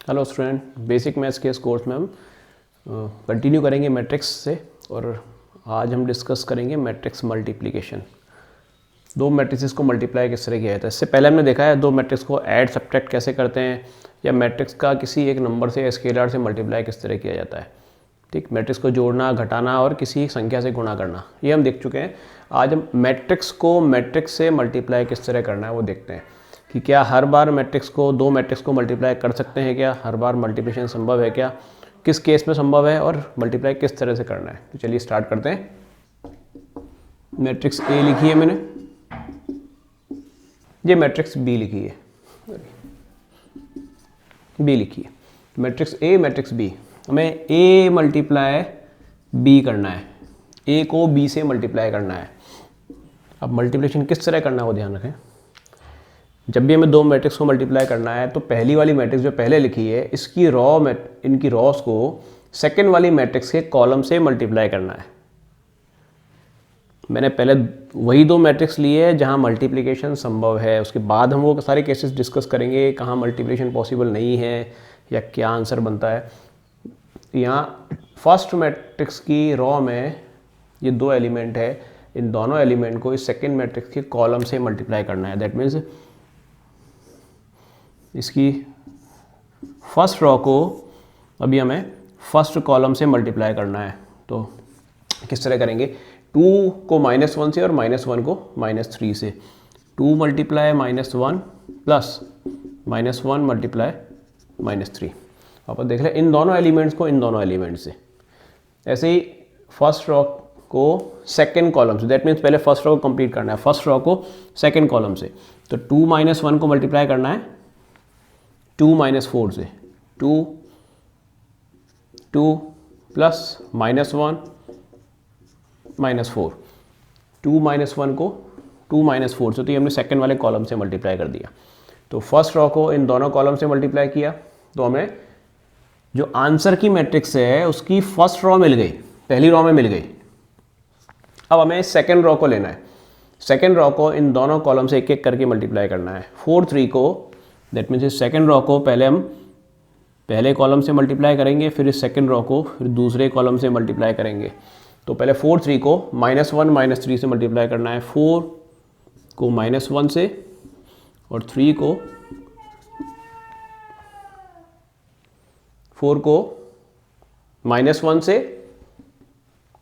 Hello student, basic maths के इस course में हम कंटिन्यू करेंगे मैट्रिक्स से और आज हम डिस्कस करेंगे मैट्रिक्स मल्टीप्लिकेशन। दो मैट्रिक्स को मल्टीप्लाई किस तरह किया जाता है। इससे पहले हमने देखा है दो मैट्रिक्स को ऐड सब्ट्रैक्ट कैसे करते हैं, या मैट्रिक्स का किसी एक नंबर से या स्केलर से मल्टीप्लाई किस तरह किया जाता है। ठीक, मैट्रिक्स को जोड़ना, घटाना और किसी संख्या से गुणा करना, ये हम देख चुके हैं। आज हम मैट्रिक्स को मैट्रिक्स से मल्टीप्लाई किस तरह करना है वो देखते हैं कि क्या हर बार मैट्रिक्स को दो मैट्रिक्स को मल्टीप्लाई कर सकते हैं, क्या हर बार मल्टीप्लिकेशन संभव है, क्या किस केस में संभव है और मल्टीप्लाई किस तरह से करना है। तो चलिए स्टार्ट करते हैं। मैट्रिक्स ए लिखी है मैंने, ये मैट्रिक्स बी लिखी है, बी लिखी है। मैट्रिक्स ए मैट्रिक्स बी, हमें ए मल्टीप्लाई बी करना है, ए को बी से मल्टीप्लाई करना है। अब मल्टीप्लिकेशन किस तरह करना है वो ध्यान रखें। जब भी हमें दो मैट्रिक्स को मल्टीप्लाई करना है तो पहली वाली मैट्रिक्स जो पहले लिखी है इसकी इनकी रॉस को सेकंड वाली मैट्रिक्स के कॉलम से मल्टीप्लाई करना है। मैंने पहले वही दो मैट्रिक्स लिए हैं जहां मल्टीप्लिकेशन संभव है, उसके बाद हम वो सारे केसेस डिस्कस करेंगे कहाँ मल्टीप्लिकेशन पॉसिबल नहीं है या क्या आंसर बनता है। यहाँ फर्स्ट मैट्रिक्स की रॉ में ये दो एलिमेंट है, इन दोनों एलिमेंट को इस सेकेंड मैट्रिक्स के कॉलम से मल्टीप्लाई करना है। दैट मीन्स इसकी फर्स्ट रॉ को अभी हमें फर्स्ट कॉलम से मल्टीप्लाई करना है। तो किस तरह करेंगे, 2 को -1 से और -1 को -3 से। 2 मल्टीप्लाई -1 प्लस -1 मल्टीप्लाई -3। आप देख लें इन दोनों एलिमेंट्स को इन दोनों एलिमेंट से। ऐसे ही फर्स्ट रॉ को सेकेंड कॉलम से, दैट मीन्स पहले फर्स्ट रॉ को कंप्लीट करना है, फर्स्ट रॉ को सेकेंड कॉलम से। तो 2 - 1 को मल्टीप्लाई करना है 2 - 4 से। 2 प्लस -1 -4, 2 - 1 को 2 - 4 से, तो ये हमने सेकेंड वाले कॉलम से मल्टीप्लाई कर दिया। तो फर्स्ट रॉ को इन दोनों कॉलम से मल्टीप्लाई किया तो हमें जो आंसर की मैट्रिक्स है उसकी फर्स्ट रॉ मिल गई, पहली रॉ में मिल गई। अब हमें सेकेंड रॉ को लेना है, सेकेंड रॉ को इन दोनों कॉलम से एक एक करके मल्टीप्लाई करना है। 4 3 को, दैट मीन्स इस सेकेंड रॉ को पहले हम पहले कॉलम से मल्टीप्लाई करेंगे, फिर इस सेकेंड रॉ को फिर दूसरे कॉलम से मल्टीप्लाई करेंगे। तो पहले 4 3 को -1 -3 से मल्टीप्लाई करना है, 4 को -1 से और 3 को 4 को -1 से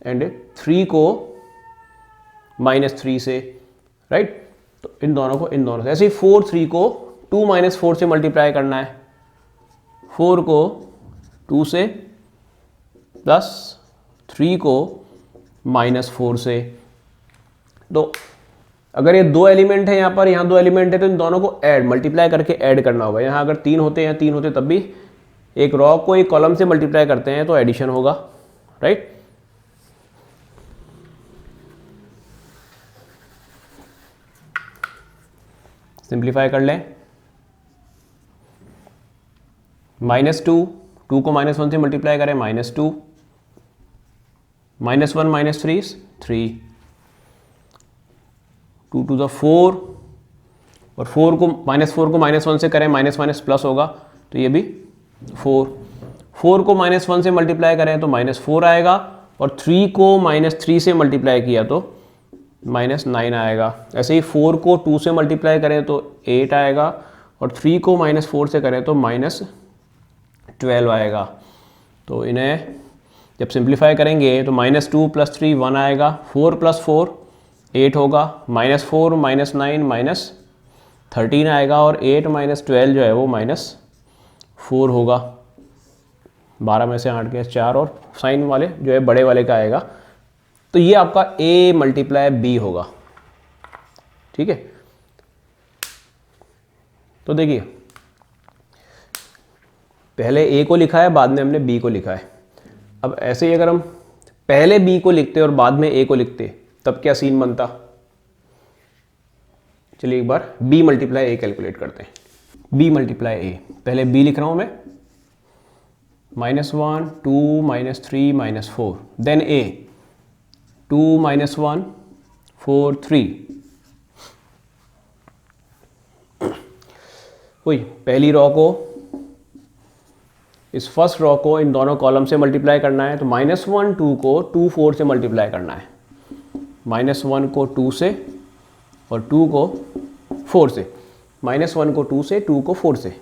एंड 3 को -3 से, राइट। तो इन दोनों को इन दोनों से, ऐसे ही 4 3 को 2 - 4 से मल्टीप्लाई करना है, 4 को 2 से प्लस 3 को -4 से। तो अगर ये दो एलिमेंट है यहाँ पर, यहाँ दो एलिमेंट है तो इन दोनों को ऐड मल्टीप्लाई करके ऐड करना होगा। यहाँ अगर 3 होते हैं 3 होते तब भी एक रॉ को एक कॉलम से मल्टीप्लाई करते हैं तो एडिशन होगा, राइट। सिंप्लीफाई कर लें, -2 को -1 से मल्टीप्लाई करें, -2 -1 -3 3, 2 2 4 और 4 को -1 से करें, माइनस प्लस होगा तो ये भी 4 को -1 से मल्टीप्लाई करें तो -4 आएगा, और 3 को -3 से मल्टीप्लाई किया तो -9 आएगा। ऐसे ही 4 को 2 से मल्टीप्लाई करें तो 8 आएगा, और 3 को -4 से करें तो -12 आएगा। तो इन्हें जब सिंप्लीफाई करेंगे तो -2 + 3 1 आएगा, 4 + 4 8 होगा, -4 -9 -13 आएगा, और 8 - 12 जो है वो -4 होगा। 12 में से 8 गए 4, और साइन वाले जो है बड़े वाले का आएगा। तो ये आपका a मल्टीप्लाई b होगा, ठीक है। तो देखिए पहले a को लिखा है, बाद में हमने b को लिखा है। अब ऐसे ही अगर हम पहले b को लिखते और बाद में a को लिखते तब क्या सीन बनता। चलिए एक बार b मल्टीप्लाई a कैलकुलेट करते हैं। b मल्टीप्लाई a, पहले b लिख रहा हूं मैं, -1 2 -3 -4, देन a 2 -1 4 3। वही पहली रॉ को इस फर्स्ट रॉ को इन दोनों कॉलम से मल्टीप्लाई करना है, तो -1 2 को 2 4 से मल्टीप्लाई करना है, -1 को 2 से और 2 को 4 से, -1 को 2 से, 2 को 4 से।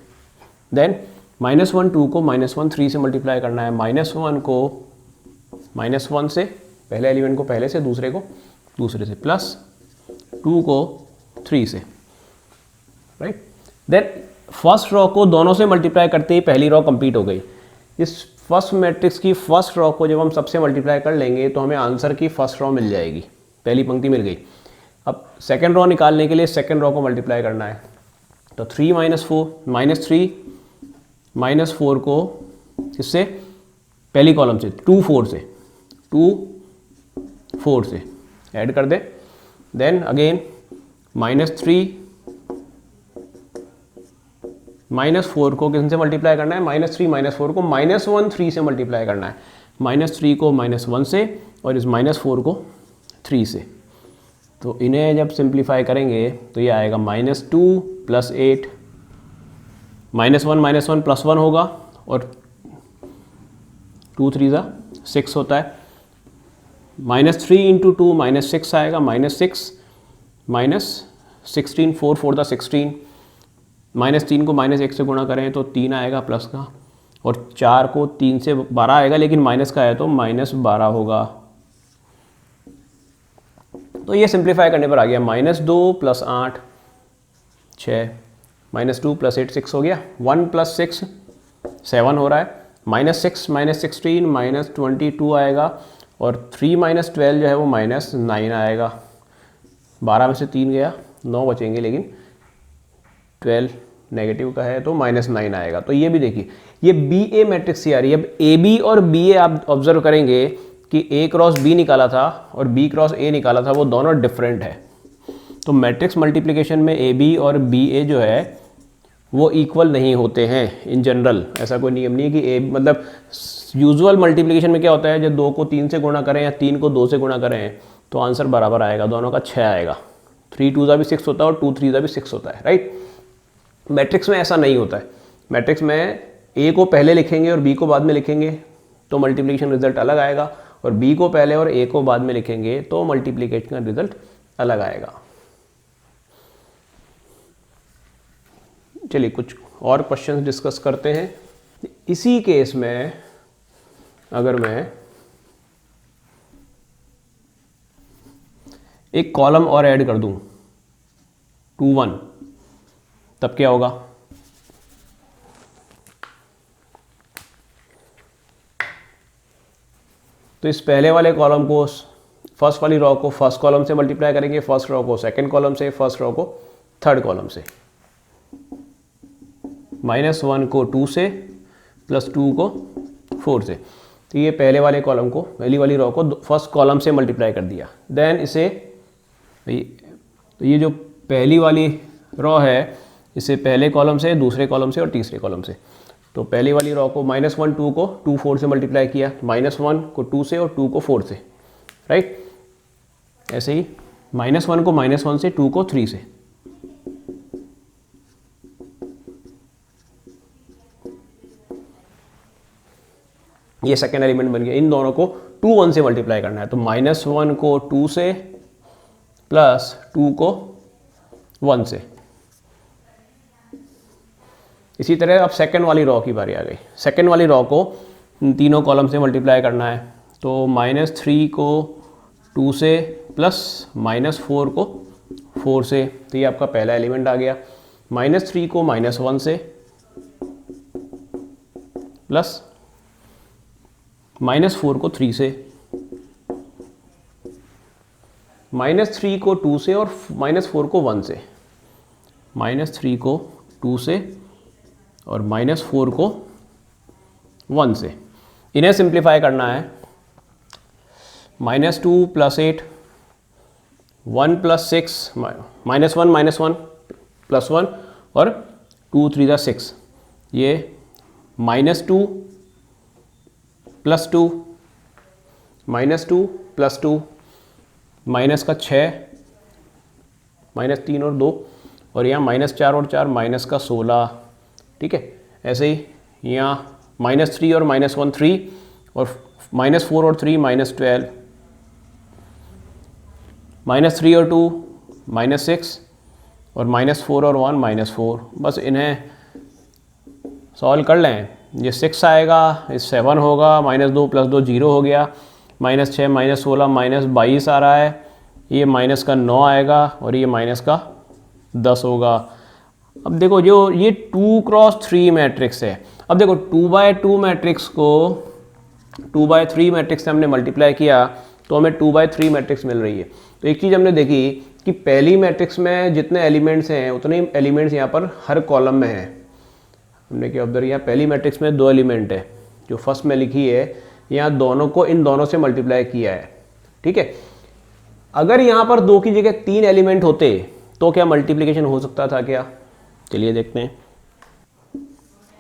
देन -1 2 को -1 3 से मल्टीप्लाई करना है, -1 को -1 से, पहले एलिमेंट को पहले से, दूसरे को दूसरे से, प्लस 2 को 3 से, राइट। देन फर्स्ट रॉ को दोनों से मल्टीप्लाई करते ही पहली रॉ कंप्लीट हो गई। इस फर्स्ट मैट्रिक्स की फर्स्ट रॉ को जब हम सबसे मल्टीप्लाई कर लेंगे तो हमें आंसर की फर्स्ट रॉ मिल जाएगी, पहली पंक्ति मिल गई। अब सेकंड रॉ निकालने के लिए सेकंड रॉ को मल्टीप्लाई करना है, तो 3 - 4 को इससे पहली कॉलम से 2 4 से ऐड कर दें। देन अगेन -3 -4 को किन से मल्टीप्लाई करना है, -3 -4 को -1 3 से मल्टीप्लाई करना है, -3 को -1 से और इस -4 को 3 से। तो इन्हें जब सिंप्लीफाई करेंगे तो ये आएगा -2 + 8, -1 + 1 होगा और 2 3 6 होता है, -3 × 2 -6 आएगा, -6 -16 4 4 16, -3 को -1 से गुणा करें तो 3 आएगा प्लस का, और 4 को 3 से 12 आएगा, लेकिन माइनस का है तो -12 होगा। तो ये सिंप्लीफाई करने पर आ गया -2 + 8 6, -2 + 8 6 हो गया, 1 + 6 7 हो रहा है, -6 -16 -22 आएगा, और 3 - 12 जो है वो -9 आएगा। 12 में से 3 गया, 9 बचेंगे, लेकिन 12 नेगेटिव का है तो -9 आएगा। तो ये भी देखिए, ये BA मैट्रिक्स ही आ रही है। अब AB और BA आप ऑब्जर्व करेंगे कि A क्रॉस B निकाला था और B क्रॉस A निकाला था, वो दोनों डिफरेंट है। तो मैट्रिक्स मल्टीप्लिकेशन में AB और BA जो है वो इक्वल नहीं होते हैं इन जनरल। ऐसा कोई नियम नहीं है कि A, मतलब यूजुअल मल्टीप्लिकेशन में क्या होता है, जब 2 को 3 से गुणा करें या 3 को 2 से गुणा करें तो आंसर बराबर आएगा, दोनों का 6 आएगा। 3 2 भी 6 होता है और 2 3 भी 6 होता है, राइट। मैट्रिक्स में ऐसा नहीं होता है। मैट्रिक्स में A को पहले लिखेंगे और B को बाद में लिखेंगे तो मल्टीप्लिकेशन रिजल्ट अलग आएगा, और B को पहले और A को बाद में लिखेंगे तो मल्टीप्लिकेशन का रिजल्ट अलग आएगा। चलिए कुछ और क्वेश्चंस डिस्कस करते हैं। इसी केस में अगर मैं एक कॉलम और ऐड कर दूं 2 1, तब क्या होगा? तो इस पहले वाले कॉलम को, फर्स्ट वाली रो को फर्स्ट कॉलम से मल्टीप्लाई करेंगे, फर्स्ट रो को सेकंड कॉलम से, फर्स्ट रो को थर्ड कॉलम से। -1 को 2 से, +2 को 4 से। तो ये पहले वाले कॉलम को, पहली वाली रो को फर्स्ट कॉलम से मल्टीप्लाई कर दिया। देन इसे, तो ये जो पहली वाली रो है इसे पहले कॉलम से, दूसरे कॉलम से और तीसरे कॉलम से। तो पहली वाली रो को -1 2 को 2 4 से मल्टीप्लाई किया, -1 को 2 से और 2 को 4 से, राइट। ऐसे ही -1 को -1 से, 2 को 3 से। ये सेकेंड एलिमेंट बन गया। इन दोनों को 2 1 से मल्टीप्लाई करना है, तो -1 को 2 से +2 को 1 से। इसी तरह अब सेकंड वाली रो की बारी आ गई। सेकंड वाली रो को तीनों कॉलम से मल्टीप्लाई करना है, तो -3 को 2 से +-4 को 4 से। तो ये आपका पहला एलिमेंट आ गया। -3 को -1 से, प्लस -4 को 3 से, -3 को 2 से और -4 को 1 से, -3 को 2 से और -4 को 1 से। इन्हें सिंप्लीफाई करना है। -2 + 8, 1 + 6, -1 +1 और 2 3 6। ये -2 +2, -2 +2, माइनस का 6, -3 और 2, और यहाँ -4 और 4, -16। ठीक है। ऐसे ही यहाँ -3 और -1 3, और -4 और 3 -12, -3 और 2 -6, और -4 और 1 -4। बस इन्हें सॉल्व कर लें। ये 6 आएगा, ये 7 होगा, -2 + 2 0 हो गया, -6 -16 -22 आ रहा है, ये माइनस का 9 आएगा, और ये माइनस का 10 होगा। अब देखो जो ये 2x3 मैट्रिक्स है, अब देखो 2x2 मैट्रिक्स को 2x3 मैट्रिक्स से हमने मल्टीप्लाई किया तो हमें 2x3 मैट्रिक्स मिल रही है। तो एक चीज़ हमने देखी कि पहली मैट्रिक्स में जितने एलिमेंट्स हैं उतने एलिमेंट्स यहाँ पर हर कॉलम में हैं। हमने क्या ऑब्जर्व, यहाँ पहली मैट्रिक्स में 2 एलिमेंट है जो फर्स्ट में लिखी है, यहाँ दोनों को इन दोनों से मल्टीप्लाई किया है, ठीक है। अगर यहाँ पर 2 की जगह 3 एलिमेंट होते तो क्या मल्टीप्लिकेशन हो सकता था क्या? चलिए देखते हैं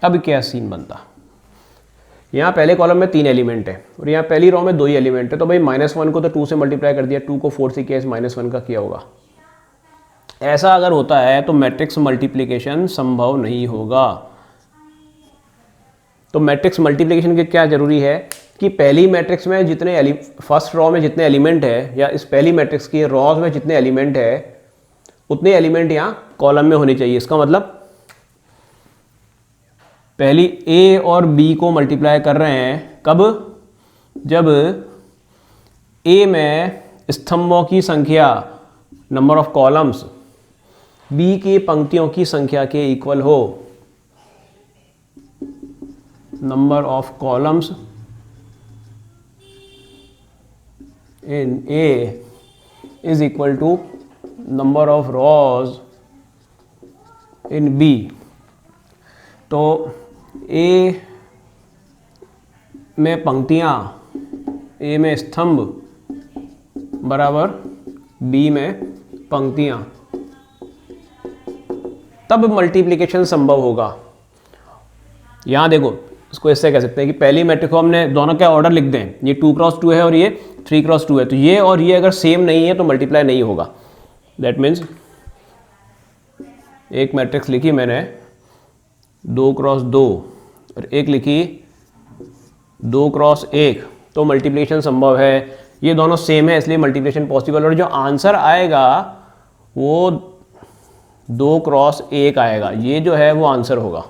अब क्या सीन बनता। यहाँ पहले कॉलम में 3 एलिमेंट है और यहाँ पहली रो में 2 ही एलिमेंट है, तो भाई -1 को तो 2 से मल्टीप्लाई कर दिया, 2 को 4 से किया, -1 का किया होगा। ऐसा अगर होता है तो मैट्रिक्स मल्टीप्लिकेशन संभव नहीं होगा। तो मैट्रिक्स मल्टीप्लिकेशन के क्या जरूरी है कि पहली मैट्रिक्स में जितने फर्स्ट रो में जितने एलिमेंट है, या इस पहली मैट्रिक्स की रॉज में जितने एलिमेंट है उतने एलिमेंट यहाँ कॉलम में होने चाहिए। इसका मतलब पहली ए और बी को मल्टीप्लाई कर रहे हैं कब? जब ए में स्तंभों की संख्या नंबर ऑफ कॉलम्स बी की पंक्तियों की संख्या के इक्वल हो। Number of columns in A is equal to number of rows in B। तो A में पंक्तियाँ, A में स्तंभ बराबर B में पंक्तियाँ, तब मल्टीप्लिकेशन संभव होगा। यहाँ देखो इसको ऐसे कह सकते हैं कि पहली मैट्रिक्स को हमने दोनों का ऑर्डर लिख दें, ये 2x2 है और ये 3x2 है, तो ये और ये अगर सेम नहीं है तो मल्टीप्लाई नहीं होगा। दैट मीन्स एक मैट्रिक्स लिखी मैंने 2x2 और एक लिखी 2x1, तो मल्टीप्लिकेशन संभव है। ये दोनों सेम है इसलिए मल्टीप्लिकेशन पॉसिबल, और जो आंसर आएगा वो 2x1 आएगा, ये जो है वो आंसर होगा।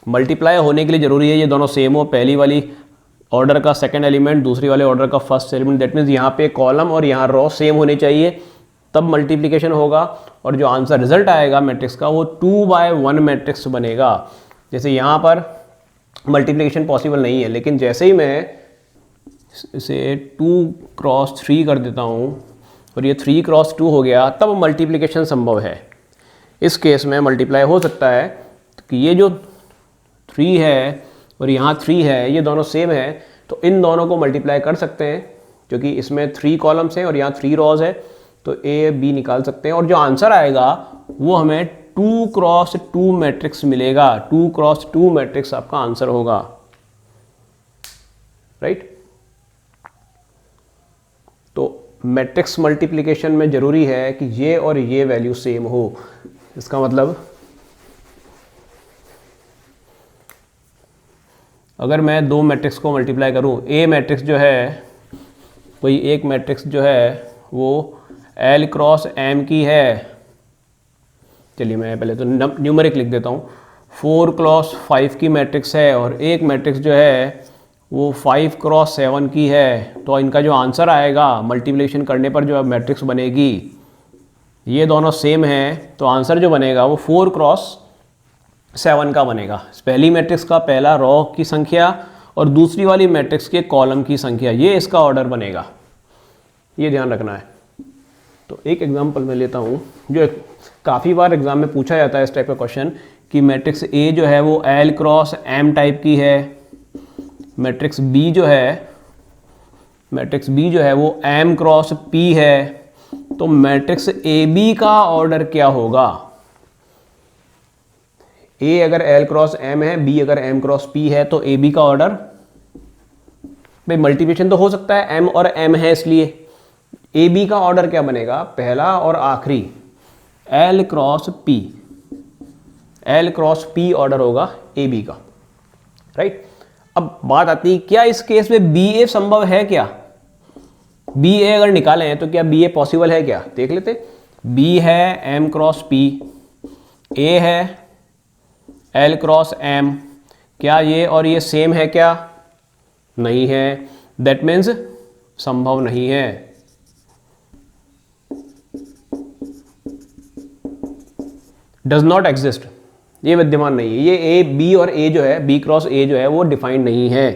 मल्टीप्लाई होने के लिए ज़रूरी है ये दोनों सेम हो, पहली वाली ऑर्डर का सेकंड एलिमेंट, दूसरी वाले ऑर्डर का फर्स्ट एलिमेंट। दैट मीन्स यहाँ पे कॉलम और यहाँ रो सेम होने चाहिए, तब मल्टीप्लिकेशन होगा, और जो आंसर रिजल्ट आएगा मैट्रिक्स का वो 2x1 मैट्रिक्स बनेगा। जैसे यहाँ पर मल्टीप्लिकेशन पॉसिबल नहीं है, लेकिन जैसे ही मैं इसे 2x3 कर देता हूँ और ये 3x2 हो गया, तब मल्टीप्लिकेशन संभव है। इस केस में मल्टीप्लाई हो सकता है कि ये जो 3 है और यहाँ 3 है, ये दोनों सेम है, तो इन दोनों को मल्टीप्लाई कर सकते हैं, क्योंकि इसमें 3 कॉलम्स हैं और यहाँ 3 रोज है, तो ए बी निकाल सकते हैं, और जो आंसर आएगा वो हमें 2x2 मैट्रिक्स मिलेगा। 2x2 मैट्रिक्स आपका आंसर होगा, राइट। तो मैट्रिक्स मल्टीप्लिकेशन में जरूरी है कि ये और ये वैल्यू सेम हो। इसका मतलब अगर मैं 2 मैट्रिक्स को मल्टीप्लाई करूं, ए मैट्रिक्स जो है कोई एक मैट्रिक्स जो है वो L×M की है। चलिए मैं पहले तो न्यूमेरिक लिख देता हूँ। 4×5 की मैट्रिक्स है, और एक मैट्रिक्स जो है वो 5×7 की है, तो इनका जो आंसर आएगा मल्टीप्लिकेशन करने पर जो मैट्रिक्स बनेगी, ये दोनों सेम हैं, तो आंसर जो बनेगा वो 4×7 का बनेगा। पहली मैट्रिक्स का पहला रो की संख्या और दूसरी वाली मैट्रिक्स के कॉलम की संख्या, ये इसका ऑर्डर बनेगा, ये ध्यान रखना है। तो एक एग्जांपल मैं लेता हूँ जो काफ़ी बार एग्जाम में पूछा जाता है इस टाइप का क्वेश्चन, कि मैट्रिक्स ए जो है वो L×M टाइप की है, मैट्रिक्स बी जो है वो M×P है, तो मैट्रिक्स ए बी का ऑर्डर क्या होगा? ए अगर L×M है, बी अगर M×P है, तो ए बी का ऑर्डर, भाई मल्टीप्लिकेशन तो हो सकता है, M और M है, इसलिए ए बी का ऑर्डर क्या बनेगा? पहला और आखिरी L×P ऑर्डर होगा ए बी का। राइट। अब बात आती है क्या इस केस में बी ए संभव है क्या, बी ए अगर निकालें हैं तो क्या बी ए पॉसिबल है क्या, देख लेते। बी है एम क्रॉस पी, ए है एल क्रॉस एम, क्या ये और ये सेम है क्या, नहीं है, दैट मीन्स संभव नहीं है। डज नॉट एग्जिस्ट, ये विद्यमान नहीं है, ये ए बी और ए जो है, बी क्रॉस ए जो है वो डिफाइंड नहीं है,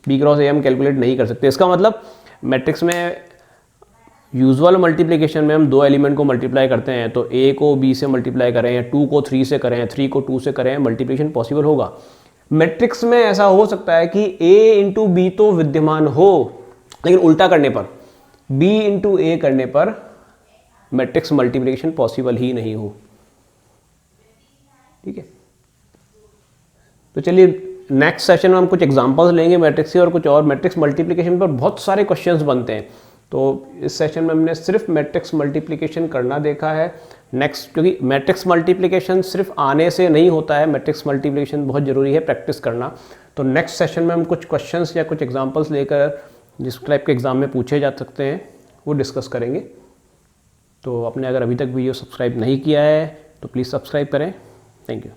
बी क्रॉस ए हम कैलकुलेट नहीं कर सकते। इसका मतलब मैट्रिक्स में यूजुअल मल्टीप्लिकेशन में हम दो एलिमेंट को मल्टीप्लाई करते हैं, तो ए को बी से मल्टीप्लाई करें या 2 को 3 से करें, 3 को 2 से करें, मल्टीप्लिकेशन पॉसिबल होगा। मैट्रिक्स में ऐसा हो सकता है कि ए इंटू बी तो विद्यमान हो, लेकिन उल्टा करने पर बी इंटू ए करने पर मैट्रिक्स मल्टीप्लिकेशन पॉसिबल ही नहीं हो। ठीक है, तो चलिए नेक्स्ट सेशन में हम कुछ एग्जांपल्स लेंगे मैट्रिक्स के, और कुछ और मैट्रिक्स मल्टीप्लिकेशन पर बहुत सारे क्वेश्चंस बनते हैं। तो इस सेशन में हमने सिर्फ मैट्रिक्स मल्टीप्लिकेशन करना देखा है। नेक्स्ट, क्योंकि मैट्रिक्स मल्टीप्लिकेशन सिर्फ आने से नहीं होता है, मैट्रिक्स मल्टीप्लिकेशन बहुत ज़रूरी है प्रैक्टिस करना। तो नेक्स्ट सेशन में हम कुछ क्वेश्चंस या कुछ एग्जांपल्स लेकर जिस टाइप के एग्जाम में पूछे जा सकते हैं वो डिस्कस करेंगे। तो आपने अगर अभी तक वीडियो सब्सक्राइब नहीं किया है तो प्लीज़ सब्सक्राइब करें। Thank you.